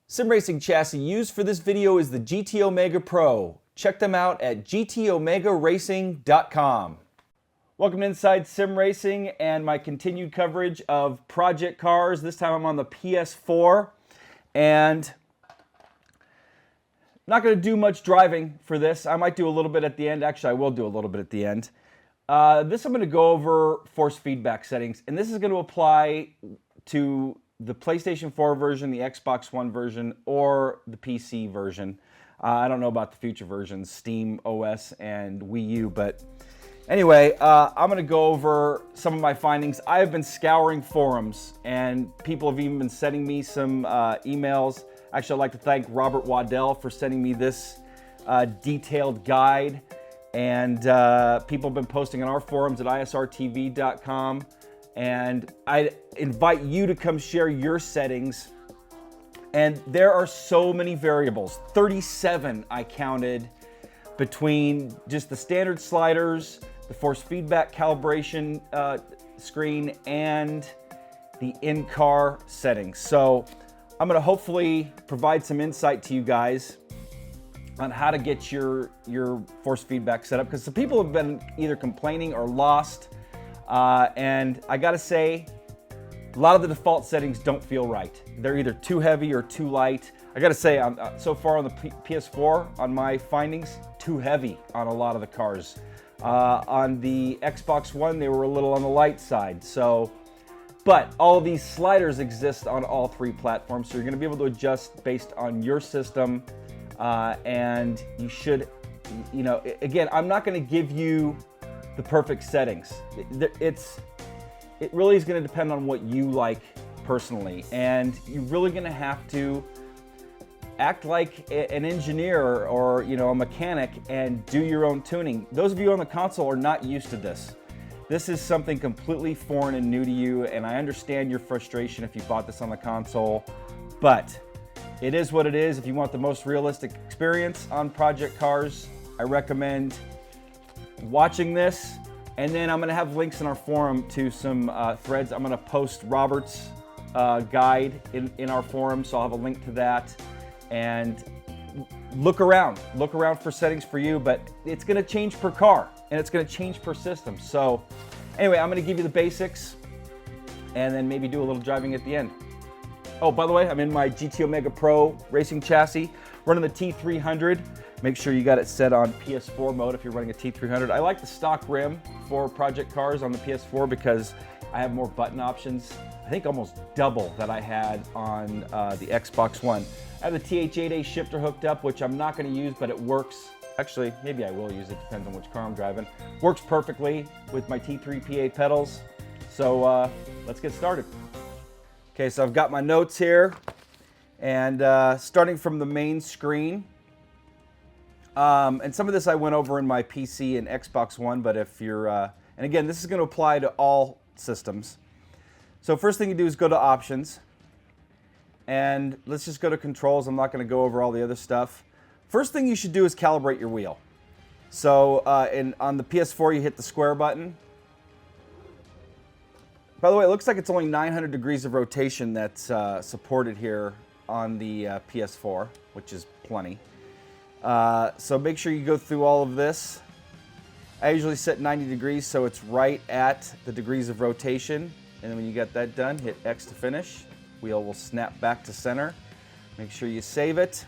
Sim racing chassis used for this video is the GT Omega Pro. Check them out at gtomegaracing.com. Welcome to Inside Sim Racing and my continued coverage of project cars. This time I'm on the PS4 and I'm not going to do much driving for this. I might do a little bit at the end. Actually, I will do a little bit at the end. This I'm going to go over force feedback settings, and this is going to apply to the PlayStation 4 version, the Xbox One version, or the PC version. I don't know about the future versions, Steam OS and Wii U, but anyway, I'm going to go over some of my findings. I have been scouring forums, and people have even been sending me some emails. Actually, I'd like to thank Robert Waddell for sending me this detailed guide, and people have been posting on our forums at isrtv.com. And I invite you to come share your settings. And there are so many variables, 37 I counted, between just the standard sliders, the force feedback calibration screen, and the in-car settings. So I'm gonna hopefully provide some insight to you guys on how to get your force feedback set up, because some people have been either complaining or lost. And I gotta say, a lot of the default settings don't feel right. They're either too heavy or too light. I gotta say, so far on the PS4, on my findings, too heavy on a lot of the cars. On the Xbox One, they were a little on the light side. So, but all of these sliders exist on all three platforms, so you're gonna be able to adjust based on your system. And you should, you know, again, I'm not gonna give you the perfect settings. It really is going to depend on what you like personally, and you're really going to have to act like an engineer or a mechanic and do your own tuning. Those of you on the console are not used to this. This is something completely foreign and new to you, and I understand your frustration if you bought this on the console, but it is what it is. If you want the most realistic experience on project cars, I recommend watching this. And then I'm going to have links in our forum to some threads. I'm going to post Robert's guide in our forum, so I'll have a link to that. And look around for settings for you, but it's going to change per car and it's going to change per system. So anyway, I'm going to give you the basics and then maybe do a little driving at the end. Oh, by the way, I'm in my GT Omega Pro racing chassis, running the T300. Make sure you got it set on PS4 mode if you're running a T300. I like the stock rim for project cars on the PS4 because I have more button options. I think almost double that I had on the Xbox One. I have the TH8A shifter hooked up, which I'm not going to use, but it works. Actually, maybe I will use it, depends on which car I'm driving. Works perfectly with my T3PA pedals. So let's get started. Okay, so I've got my notes here, and starting from the main screen. And some of this I went over in my PC and Xbox One, but if you're, and again, this is going to apply to all systems. So first thing you do is go to options, and let's just go to controls. I'm not going to go over all the other stuff. First thing you should do is calibrate your wheel. So on the PS4, you hit the square button. By the way, it looks like it's only 900 degrees of rotation that's supported here on the PS4, which is plenty. So make sure you go through all of this. I usually set 90 degrees so it's right at the degrees of rotation. And then when you get that done, hit X to finish. Wheel will snap back to center. Make sure you save it.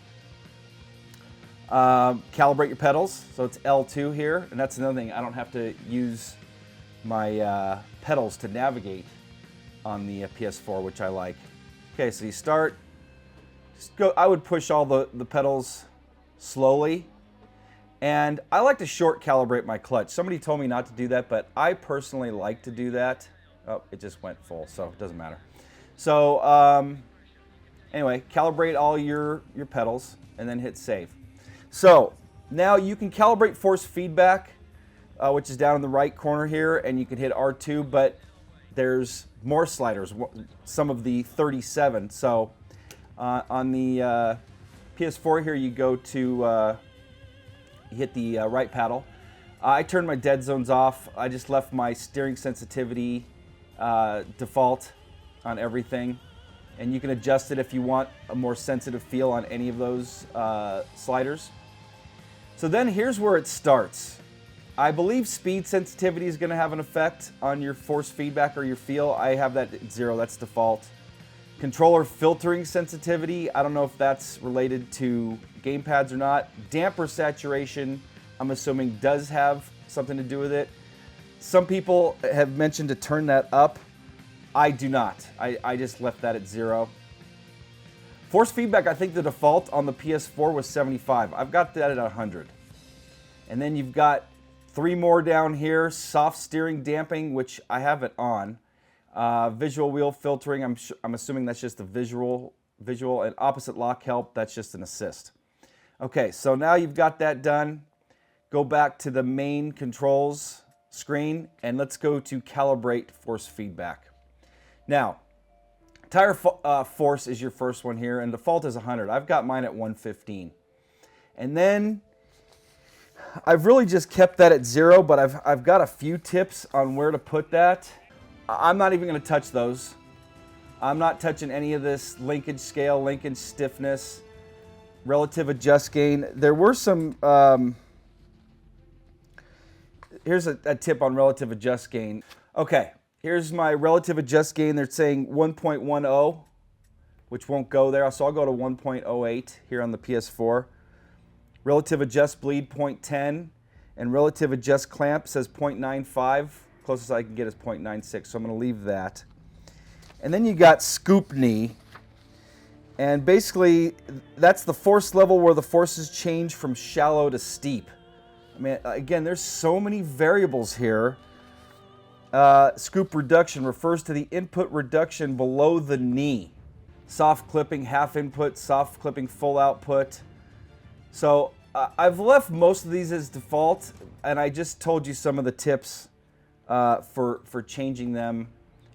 Calibrate your pedals. So it's L2 here. And that's another thing. I don't have to use my pedals to navigate on the PS4, which I like. Okay, so you start. Just go. I would push all the pedals slowly, and I like to short calibrate my clutch. Somebody told me not to do that, but I personally like to do that. Oh, it just went full, so it doesn't matter. So anyway, calibrate all your pedals and then hit save. So now you can calibrate force feedback, which is down in the right corner here, and you can hit R2, but there's more sliders, some of the 37. So on the PS4 here, you go to, you hit the right paddle. I turned my dead zones off. I just left my steering sensitivity default on everything. And you can adjust it if you want a more sensitive feel on any of those sliders. So then here's where it starts. I believe speed sensitivity is going to have an effect on your force feedback or your feel. I have that at 0, that's default. Controller filtering sensitivity, I don't know if that's related to gamepads or not. Damper saturation, I'm assuming does have something to do with it. Some people have mentioned to turn that up. I do not. I just left that at 0. Force feedback, I think the default on the PS4 was 75. I've got that at 100. And then you've got 3 more down here. Soft steering damping, which I have it on. Visual wheel filtering, I'm assuming that's just a visual, and opposite lock help, that's just an assist. Okay, so now you've got that done. Go back to the main controls screen, and let's go to calibrate force feedback. Now, tire force is your first one here, and default is 100. I've got mine at 115. And then I've really just kept that at 0, but I've got a few tips on where to put that. I'm not even going to touch those. I'm not touching any of this linkage scale, linkage stiffness, relative adjust gain. There were some, here's a tip on relative adjust gain. Okay, here's my relative adjust gain. They're saying 1.10, which won't go there. So I'll go to 1.08 here on the PS4. Relative adjust bleed 0.10, and relative adjust clamp says 0.95. Closest I can get is 0.96, so I'm going to leave that. And then you got scoop knee, and basically that's the force level where the forces change from shallow to steep. I mean, again, there's so many variables here. Scoop reduction refers to the input reduction below the knee. Soft clipping, half input, soft clipping, full output. So I've left most of these as default, and I just told you some of the tips for changing them.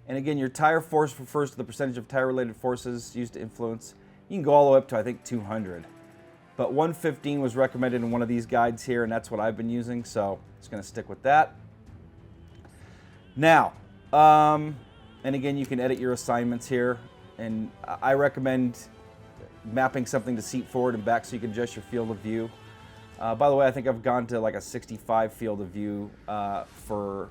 And again, your tire force refers to the percentage of tire-related forces used to influence. You can go all the way up to, I think, 200. But 115 was recommended in one of these guides here, and that's what I've been using, so I'm just going to stick with that. Now, and again, you can edit your assignments here, and I recommend mapping something to seat forward and back so you can adjust your field of view. By the way, I think I've gone to like a 65 field of view for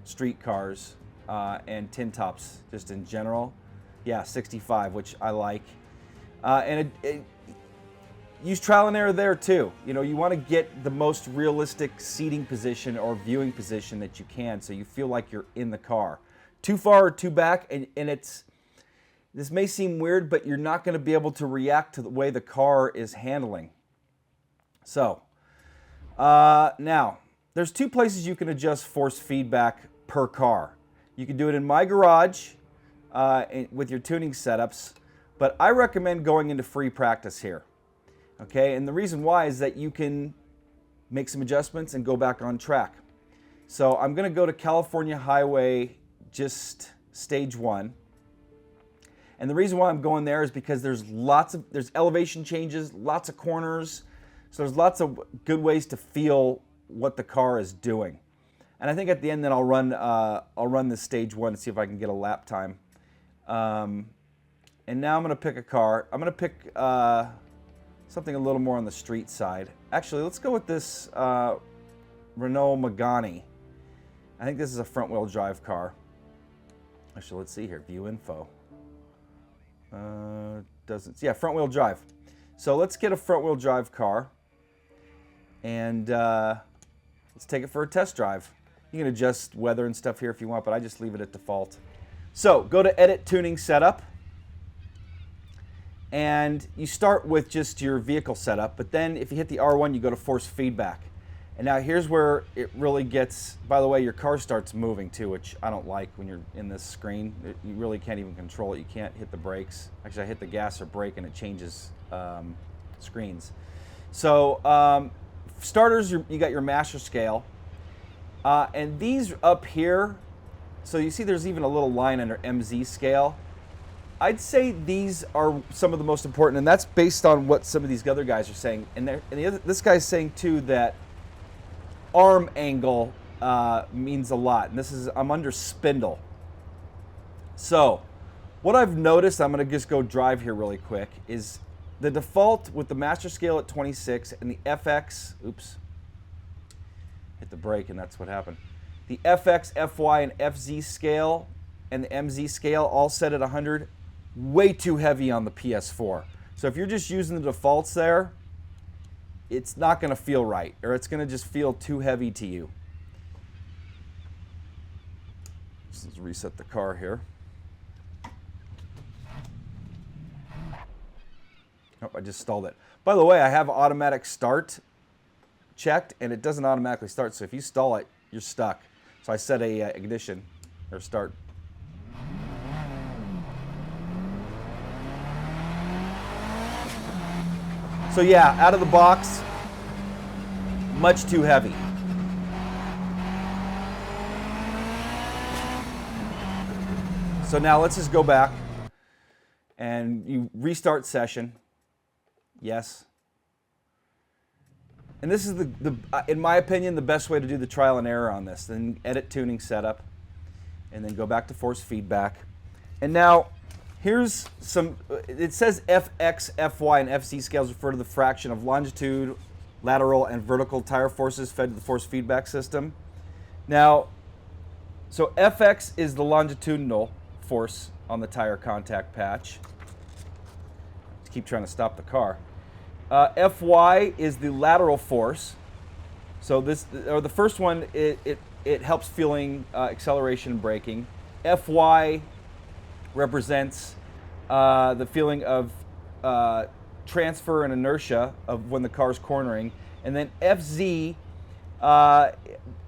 street cars and tin tops just in general. Yeah, 65, which I like. And use trial and error there too. You know, you want to get the most realistic seating position or viewing position that you can so you feel like you're in the car. Too far or too back, and this may seem weird, but you're not going to be able to react to the way the car is handling. So, now, there's 2 places you can adjust force feedback per car. You can do it in My Garage with your tuning setups, but I recommend going into free practice here. Okay, and the reason why is that you can make some adjustments and go back on track. So I'm going to go to California Highway, just stage 1. And the reason why I'm going there is because there's elevation changes, lots of corners, so there's lots of good ways to feel what the car is doing. And I think at the end then I'll run this stage 1 and see if I can get a lap time. And now I'm going to pick a car. I'm going to pick something a little more on the street side. Actually, let's go with this Renault Megane. I think this is a front-wheel drive car. Actually, let's see here. View info. Yeah, front-wheel drive. So let's get a front-wheel drive car, and let's take it for a test drive. You can adjust weather and stuff here if you want, but I just leave it at default. So go to Edit Tuning Setup, and you start with just your vehicle setup, but then if you hit the R1, you go to Force Feedback. And now here's where it really gets, by the way, your car starts moving too, which I don't like when you're in this screen. You really can't even control it. You can't hit the brakes. Actually, I hit the gas or brake and it changes screens. So starters, you got your master scale. And these up here, so you see there's even a little line under MZ scale. I'd say these are some of the most important, and that's based on what some of these other guys are saying. And this guy's saying too that arm angle means a lot. And I'm under spindle. So What I've noticed, I'm going to just go drive here really quick, is the default with the master scale at 26 and the FX, oops, hit the brake and that's what happened. The FX, FY, and FZ scale and the MZ scale all set at 100, way too heavy on the PS4. So if you're just using the defaults there, it's not going to feel right, or it's going to just feel too heavy to you. Let's reset the car here. Oh, I just stalled it. By the way, I have automatic start checked, and it doesn't automatically start, so if you stall it, you're stuck. So I set a ignition, or start. So yeah, out of the box, much too heavy. So now let's just go back, and you restart session. Yes. And this is in my opinion, the best way to do the trial and error on this. Then edit tuning setup, and then go back to force feedback. And now, here's some, it says FX, FY, and FC scales refer to the fraction of longitude, lateral, and vertical tire forces fed to the force feedback system. Now, so FX is the longitudinal force on the tire contact patch. Keep trying to stop the car. FY is the lateral force. So this, or the first one, it helps feeling acceleration and braking. FY represents the feeling of transfer and inertia of when the car's cornering, and then FZ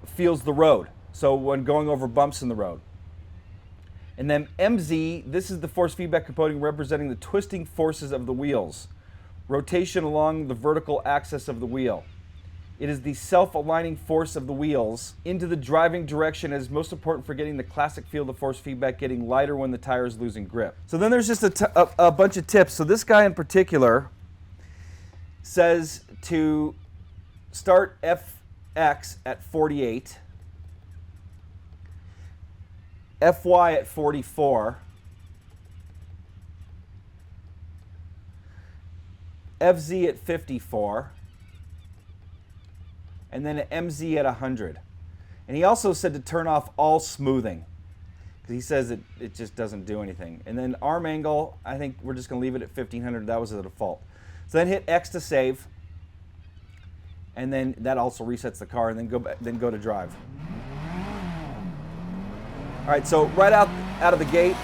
feels the road. So when going over bumps in the road. And then MZ, this is the force feedback component representing the twisting forces of the wheels. Rotation along the vertical axis of the wheel. It is the self-aligning force of the wheels into the driving direction and is most important for getting the classic feel of force feedback getting lighter when the tire is losing grip. So then there's just a bunch of tips. So this guy in particular says to start FX at 48, FY at 44, FZ at 54, and then an MZ at 100. And he also said to turn off all smoothing, because he says it just doesn't do anything. And then arm angle, I think we're just going to leave it at 1500. That was the default. So then hit X to save, and then that also resets the car, and then go to drive. All right, so right out of the gate,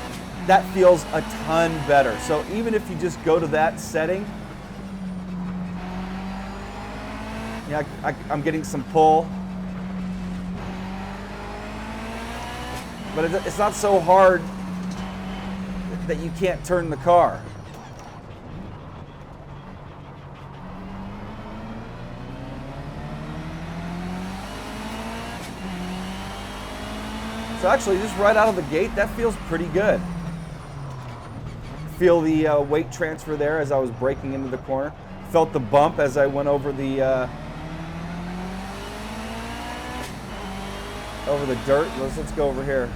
that feels a ton better. So even if you just go to that setting, yeah, I'm getting some pull, but it's not so hard that you can't turn the car. So actually, just right out of the gate, that feels pretty good. Feel the weight transfer there as I was braking into the corner. Felt the bump as I went over the dirt. Let's go over here.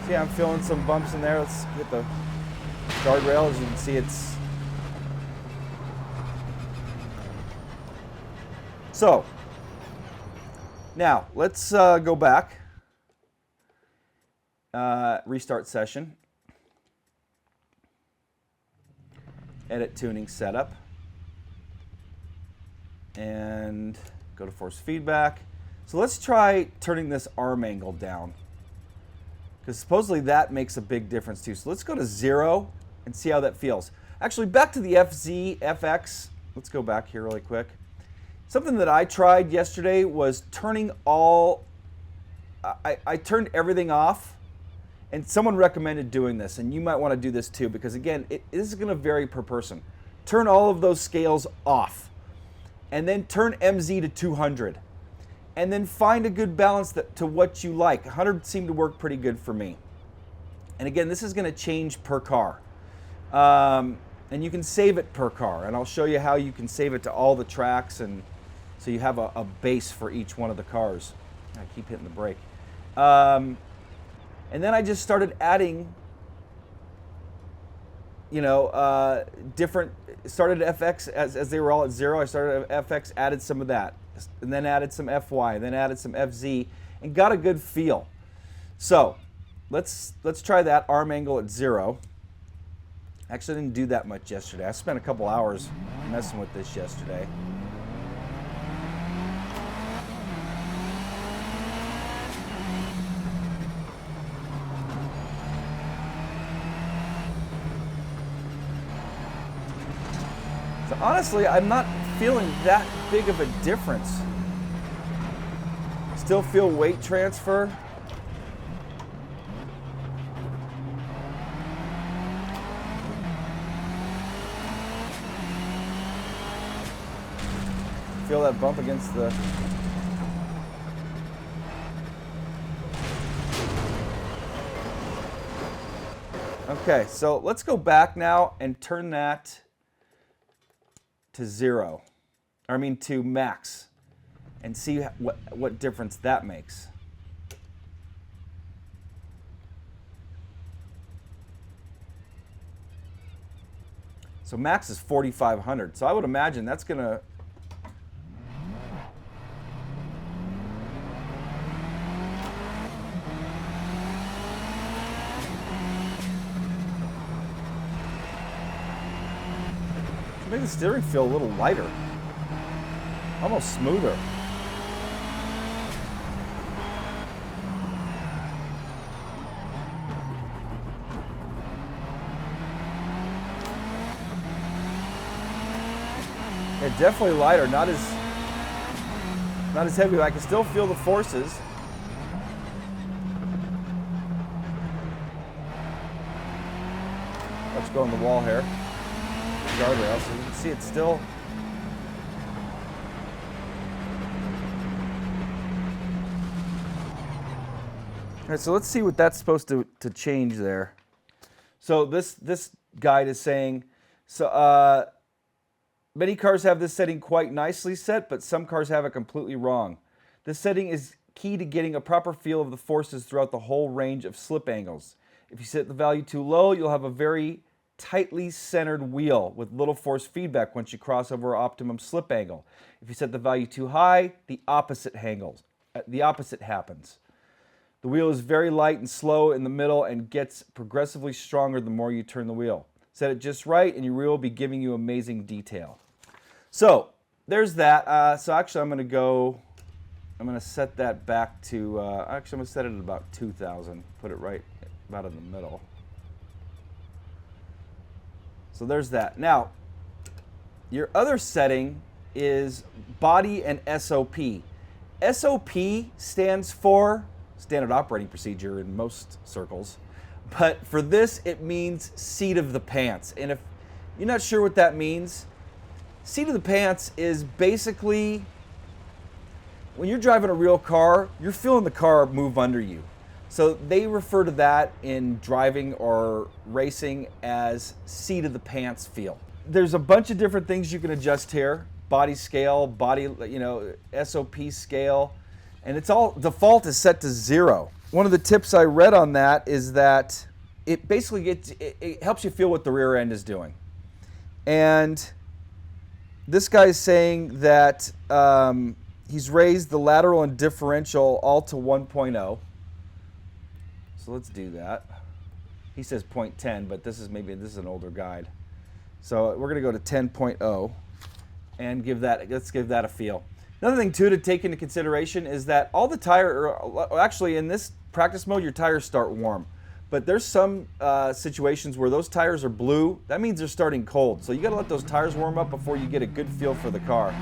See, I'm feeling some bumps in there. Let's hit the guardrail. As you can see, it's so. Now let's go back. Restart session. Edit tuning setup. And go to force feedback. So let's try turning this arm angle down, because supposedly that makes a big difference too. So let's go to 0 and see how that feels. Actually, back to the FZ, FX. Let's go back here really quick. Something that I tried yesterday was turning all, I turned everything off, and someone recommended doing this, and you might want to do this too, because again, this is going to vary per person. Turn all of those scales off, and then turn MZ to 200. And then find a good balance to what you like. 100 seemed to work pretty good for me. And again, this is going to change per car. And you can save it per car. And I'll show you how you can save it to all the tracks, and so you have a base for each one of the cars. I keep hitting the brake. And then I just started adding you know, different, started FX as they were all at 0. I started FX, added some of that, and then added some FY, then added some FZ, and got a good feel. So let's try that arm angle at 0. Actually, I didn't do that much yesterday. I spent a couple hours messing with this yesterday. So honestly, I'm not feeling that big of a difference. Still feel weight transfer. Feel that bump against the... Okay, so let's go back now and turn that to 0. I mean to max, and see what difference that makes. So max is 4,500. So I would imagine that's gonna... make the steering feel a little lighter, almost smoother. Yeah, definitely lighter, not as heavy, but I can still feel the forces. Let's go on the wall here. Guardrail, so you can see it's still... All right, so let's see what that's supposed to change there. So this guide is saying, so many cars have this setting quite nicely set, but some cars have it completely wrong. This setting is key to getting a proper feel of the forces throughout the whole range of slip angles. If you set the value too low, you'll have a very tightly centered wheel with little force feedback once you cross over optimum slip angle. If you set the value too high, the opposite happens. The wheel is very light and slow in the middle and gets progressively stronger the more you turn the wheel. Set it just right and your wheel will be giving you amazing detail. So there's that. So actually I'm going to set that back to, actually I'm going to set it at about 2,000, put it right about in the middle. So there's that. Now, your other setting is body and SOP. SOP stands for standard operating procedure in most circles, but for this it means seat of the pants. And if you're not sure what that means, seat of the pants is basically when you're driving a real car, you're feeling the car move under you. So they refer to that in driving or racing as seat of the pants feel. There's a bunch of different things you can adjust here. Body scale, body, SOP scale, and it's all, default is set to 0. One of the tips I read on that is that it basically it helps you feel what the rear end is doing. And this guy is saying that he's raised the lateral and differential all to 1.0. So let's do that. He says 0.10, but this is an older guide. So we're going to go to 10.0 and let's give that a feel. Another thing too to take into consideration is that all the actually in this practice mode, your tires start warm. But there's some situations where those tires are blue. That means they're starting cold. So you got to let those tires warm up before you get a good feel for the car.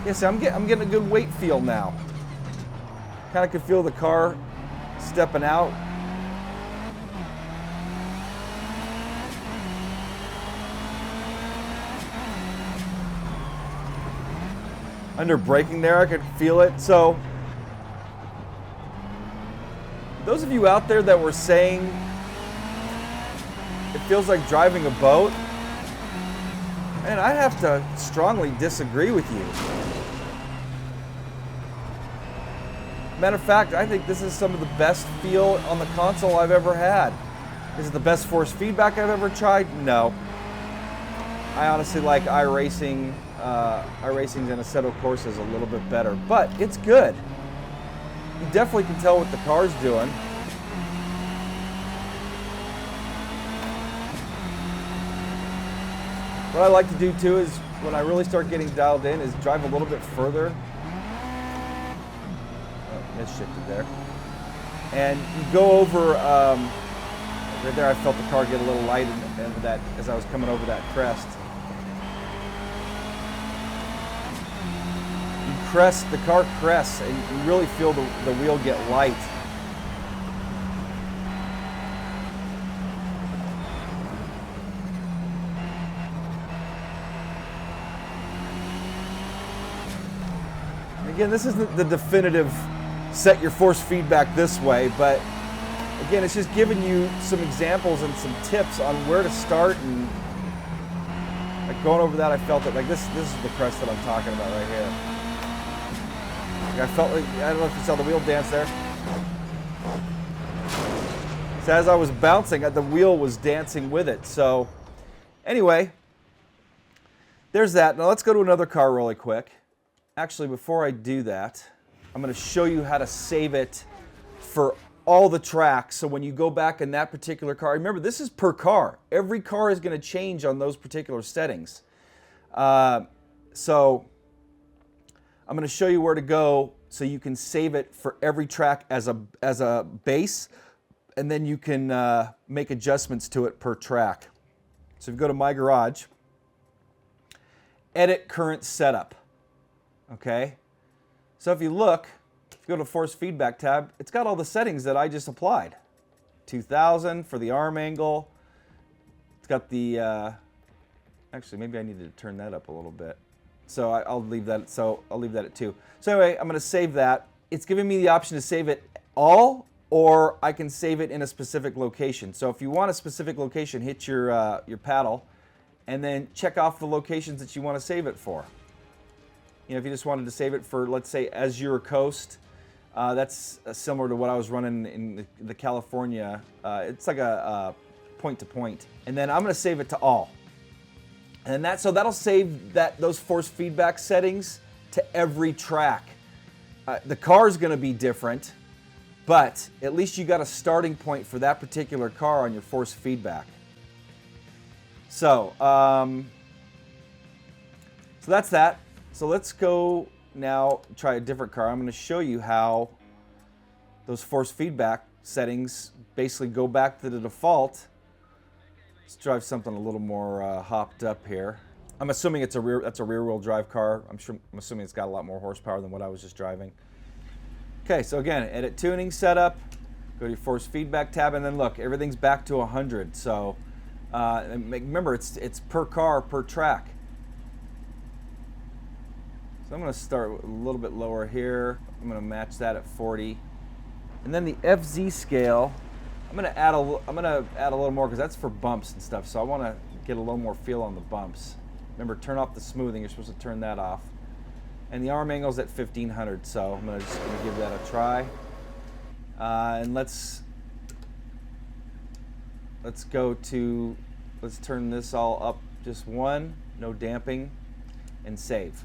Yeah, see, I'm getting a good weight feel now. Kind of could feel the car stepping out. Under braking there, I could feel it. So, those of you out there that were saying it feels like driving a boat. And I have to strongly disagree with you. Matter of fact, I think this is some of the best feel on the console I've ever had. Is it the best force feedback I've ever tried? No. I honestly like iRacing's and Assetto Corsa's a little bit better, but it's good. You definitely can tell what the car's doing. What I like to do too is, when I really start getting dialed in, is drive a little bit further. Oh, misshifted there. And you go over, right there I felt the car get a little light and that as I was coming over that crest. You crest, the car crests, and you really feel the wheel get light. Again, this isn't the definitive set your force feedback this way, but again, it's just giving you some examples and some tips on where to start. And like going over that, I felt it like this is the crest that I'm talking about right here. Like I felt like, I don't know if you saw the wheel dance there. So as I was bouncing, the wheel was dancing with it. So anyway, there's that. Now let's go to another car really quick. Actually, before I do that, I'm going to show you how to save it for all the tracks. So when you go back in that particular car, remember this is per car. Every car is going to change on those particular settings. So I'm going to show you where to go so you can save it for every track as a base, and then you can make adjustments to it per track. So if you go to My Garage, edit current setup. Okay, so if you look, if you go to Force Feedback tab, it's got all the settings that I just applied. 2000 for the arm angle. It's got the, actually maybe I needed to turn that up a little bit. So I'll leave that, I'll leave that at 2. So anyway, I'm going to save that. It's giving me the option to save it all, or I can save it in a specific location. So if you want a specific location, hit your paddle, and then check off the locations that you want to save it for. You know, if you just wanted to save it for, let's say, Azure Coast, that's similar to what I was running in the California. It's like a point-to-point. And then I'm going to save it to all. And so that'll save those force feedback settings to every track. The car is going to be different, but at least you got a starting point for that particular car on your force feedback. So that's that. So let's go now try a different car. I'm going to show you how those force feedback settings basically go back to the default. Let's drive something a little more hopped up here. I'm assuming that's a rear-wheel drive car. I'm assuming it's got a lot more horsepower than what I was just driving. Okay, so again, edit tuning setup. Go to your force feedback tab, and then look, everything's back to 100. So remember, it's per car per track. So I'm going to start a little bit lower here. I'm going to match that at 40. And then the FZ scale, I'm going to add a little more because that's for bumps and stuff. So I want to get a little more feel on the bumps. Remember, turn off the smoothing. You're supposed to turn that off. And the arm angle's at 1500. So I'm just going to give that a try. And let's turn this all up just 1, no damping, and save.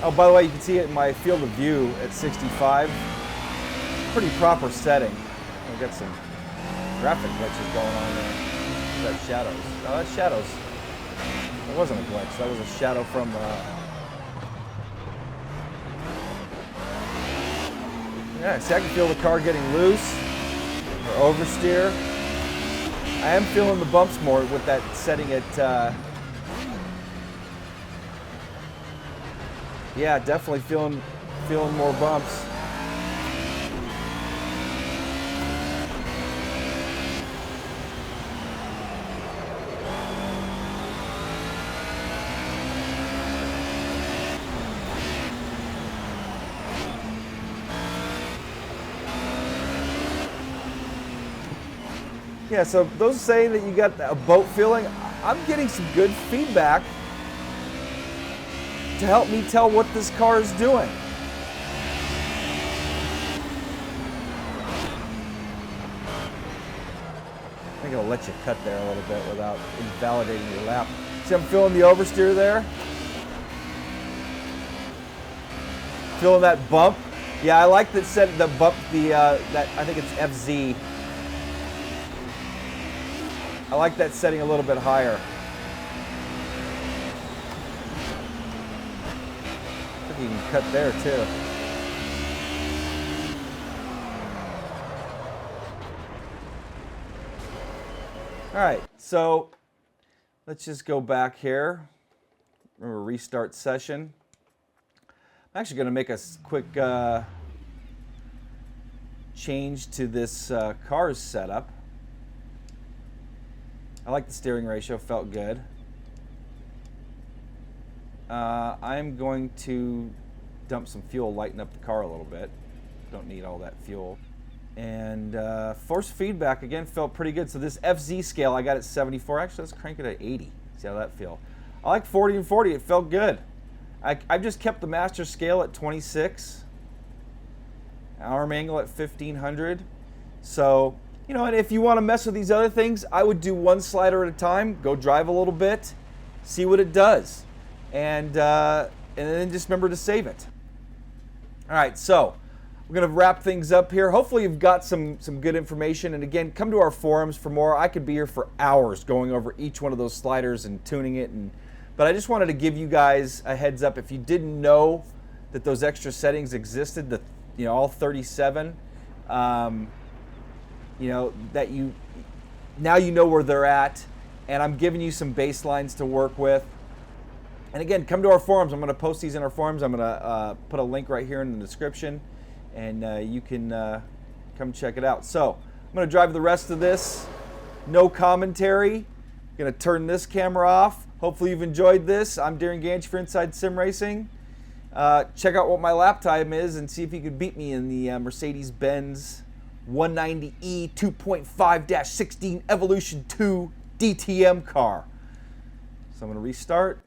Oh, by the way, you can see it in my field of view at 65. Pretty proper setting. I've got some graphic glitches going on there. Is that shadows? No, that's shadows. That wasn't a glitch. That was a shadow from... Yeah, see, I can feel the car getting loose or oversteer. I am feeling the bumps more with that setting at... Yeah, definitely feeling more bumps. Yeah, so those saying that you got a boat feeling, I'm getting some good feedback to help me tell what this car is doing. I think it'll let you cut there a little bit without invalidating your lap. See, I'm feeling the oversteer there. Feeling that bump. Yeah, I like that set the bump. That I think it's FZ. I like that setting a little bit higher. I think you can cut there too. All right, so let's just go back here. Remember, restart session. I'm actually going to make a quick change to this car's setup. I like the steering ratio, felt good. I'm going to dump some fuel, lighten up the car a little bit. Don't need all that fuel. And force feedback, again, felt pretty good. So this FZ scale, I got at 74. Actually, let's crank it at 80. See how that feels. I like 40 and 40. It felt good. I've just kept the master scale at 26. Arm angle at 1500. So, you know, and if you want to mess with these other things, I would do one slider at a time. Go drive a little bit. See what it does. And then just remember to save it. All right, so we're going to wrap things up here. Hopefully you've got some good information. And again, come to our forums for more. I could be here for hours going over each one of those sliders and tuning it. But I just wanted to give you guys a heads up. If you didn't know that those extra settings existed, all 37, that now you know where they're at. And I'm giving you some baselines to work with. And again, come to our forums. I'm going to post these in our forums. I'm going to put a link right here in the description. And you can come check it out. So I'm going to drive the rest of this. No commentary. Going to turn this camera off. Hopefully you've enjoyed this. I'm Darren Ganch for Inside Sim Racing. Check out what my lap time is and see if you can beat me in the Mercedes-Benz 190e 2.5-16 Evolution 2 DTM car. So I'm going to restart.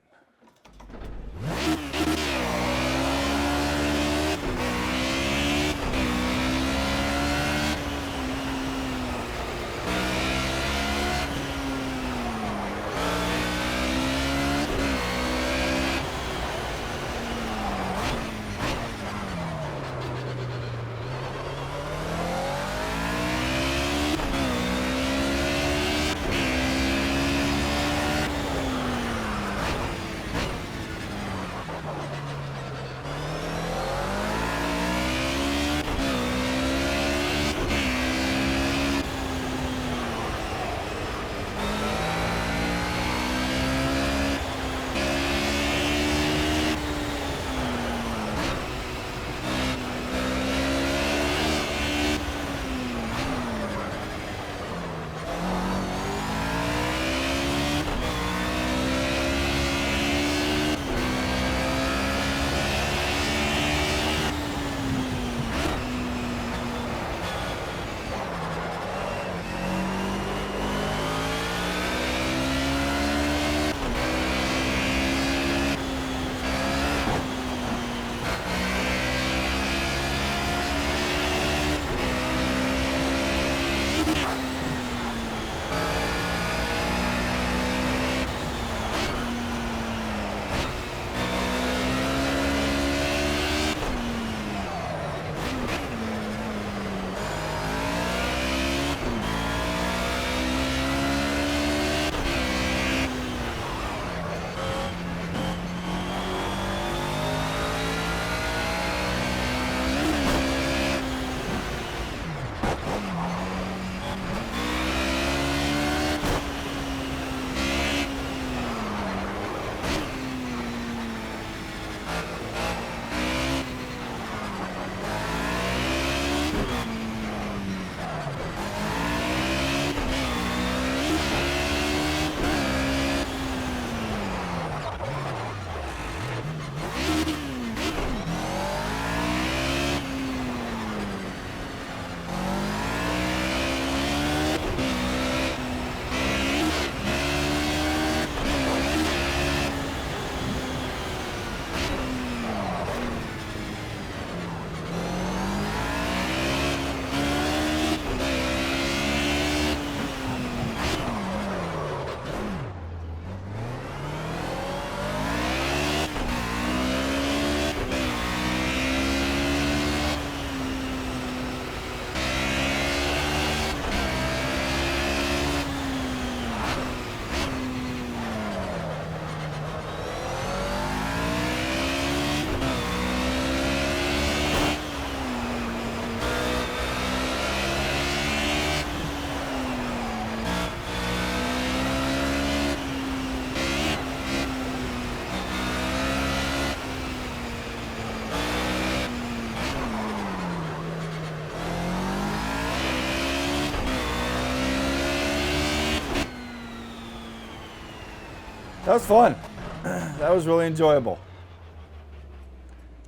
That was fun. That was really enjoyable.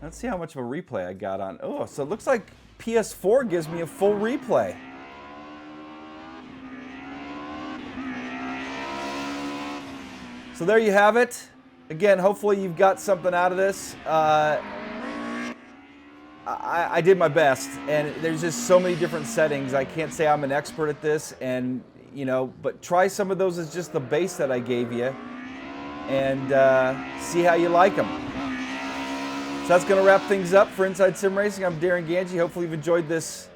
Let's see how much of a replay I got on. Oh, so it looks like PS4 gives me a full replay. So there you have it. Again, hopefully you've got something out of this. I did my best, and there's just so many different settings. I can't say I'm an expert at this, and you know, but try some of those as just the base that I gave you, and see how you like them. So that's going to wrap things up for Inside Sim Racing. I'm Darren Ganji. Hopefully you've enjoyed this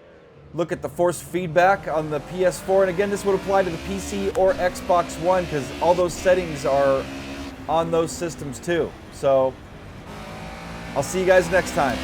look at the force feedback on the PS4. And again, this would apply to the PC or Xbox One because all those settings are on those systems too. So I'll see you guys next time.